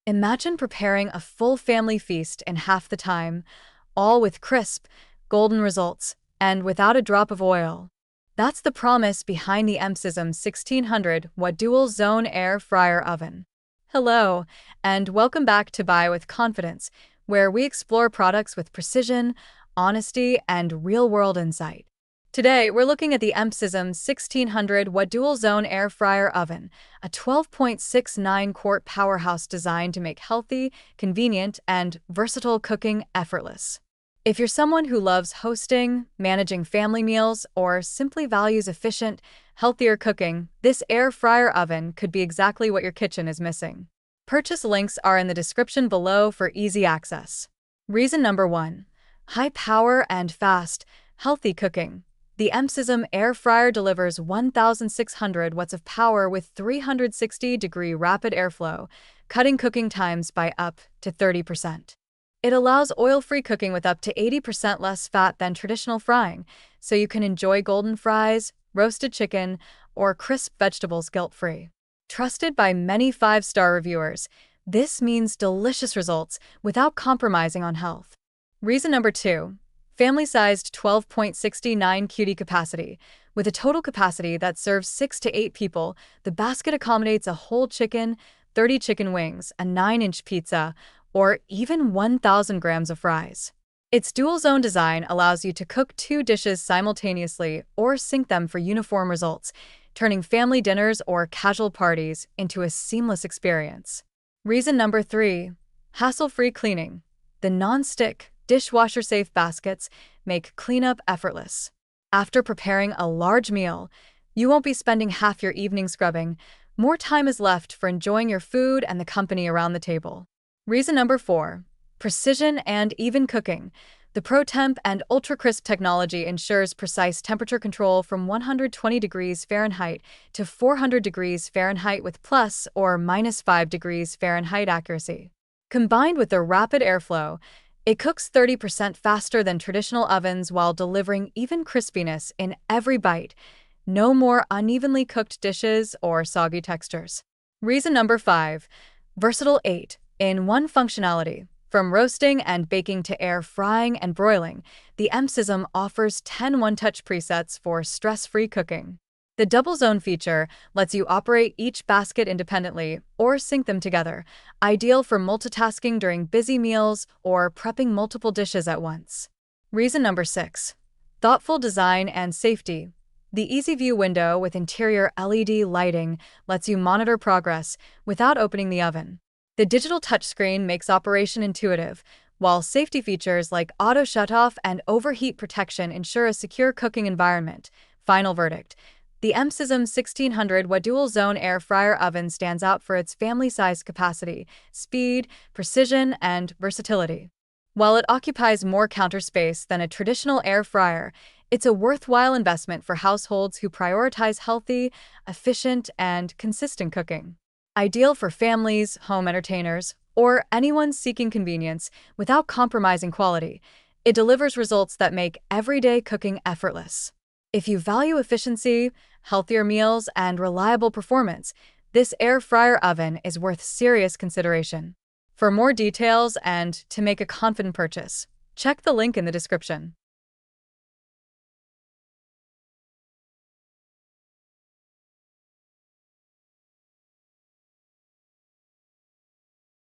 Imagine preparing a full family feast in half the time, all with crisp, golden results, and without a drop of oil. That's the promise behind the Emphsism 1600-watt dual-zone air fryer oven. Hello, and welcome back to Buy with Confidence, where we explore products with precision, honesty, and real-world insight. Today, we're looking at the Emphsism 1600-watt dual-zone air fryer oven, a 12.69-quart powerhouse designed to make healthy, convenient, and versatile cooking effortless. If you're someone who loves hosting, managing family meals, or simply values efficient, healthier cooking, this air fryer oven could be exactly what your kitchen is missing. Purchase links are in the description below for easy access. Reason number 1. High power and fast, healthy cooking. The Emphsism air fryer delivers 1,600 watts of power with 360-degree rapid airflow, cutting cooking times by up to 30%. It allows oil-free cooking with up to 80% less fat than traditional frying, so you can enjoy golden fries, roasted chicken, or crisp vegetables guilt-free. Trusted by many 5-star reviewers, this means delicious results without compromising on health. Reason number 2. Family-sized 12.69 QD capacity. With a total capacity that serves 6 to 8 people, the basket accommodates a whole chicken, 30 chicken wings, a 9-inch pizza, or even 1,000 grams of fries. Its dual-zone design allows you to cook 2 dishes simultaneously or sync them for uniform results, turning family dinners or casual parties into a seamless experience. Reason number 3. Hassle-free cleaning. The non-stick, dishwasher-safe baskets make cleanup effortless. After preparing a large meal, you won't be spending half your evening scrubbing. More time is left for enjoying your food and the company around the table. Reason number 4. Precision and even cooking. The ProTemp and UltraCrisp technology ensures precise temperature control from 120 degrees Fahrenheit to 400 degrees Fahrenheit with plus or minus 5 degrees Fahrenheit accuracy. Combined with the rapid airflow, it cooks 30% faster than traditional ovens while delivering even crispiness in every bite. No more unevenly cooked dishes or soggy textures. Reason number 5. Versatile 8-in-1 functionality. From roasting and baking to air frying and broiling, the Emphsism offers 10 one-touch presets for stress-free cooking. The double zone feature lets you operate each basket independently or sync them together, ideal for multitasking during busy meals or prepping multiple dishes at once. Reason number 6. Thoughtful design and safety. The Easy View window with interior LED lighting lets you monitor progress without opening the oven. The digital touchscreen makes operation intuitive, while safety features like auto shutoff and overheat protection ensure a secure cooking environment. Final verdict. The Emphsism 1600-watt dual-zone air fryer oven stands out for its family-sized capacity, speed, precision, and versatility. While it occupies more counter space than a traditional air fryer, it's a worthwhile investment for households who prioritize healthy, efficient, and consistent cooking. Ideal for families, home entertainers, or anyone seeking convenience without compromising quality, it delivers results that make everyday cooking effortless. If you value efficiency, healthier meals, and reliable performance, this air fryer oven is worth serious consideration. For more details and to make a confident purchase, check the link in the description.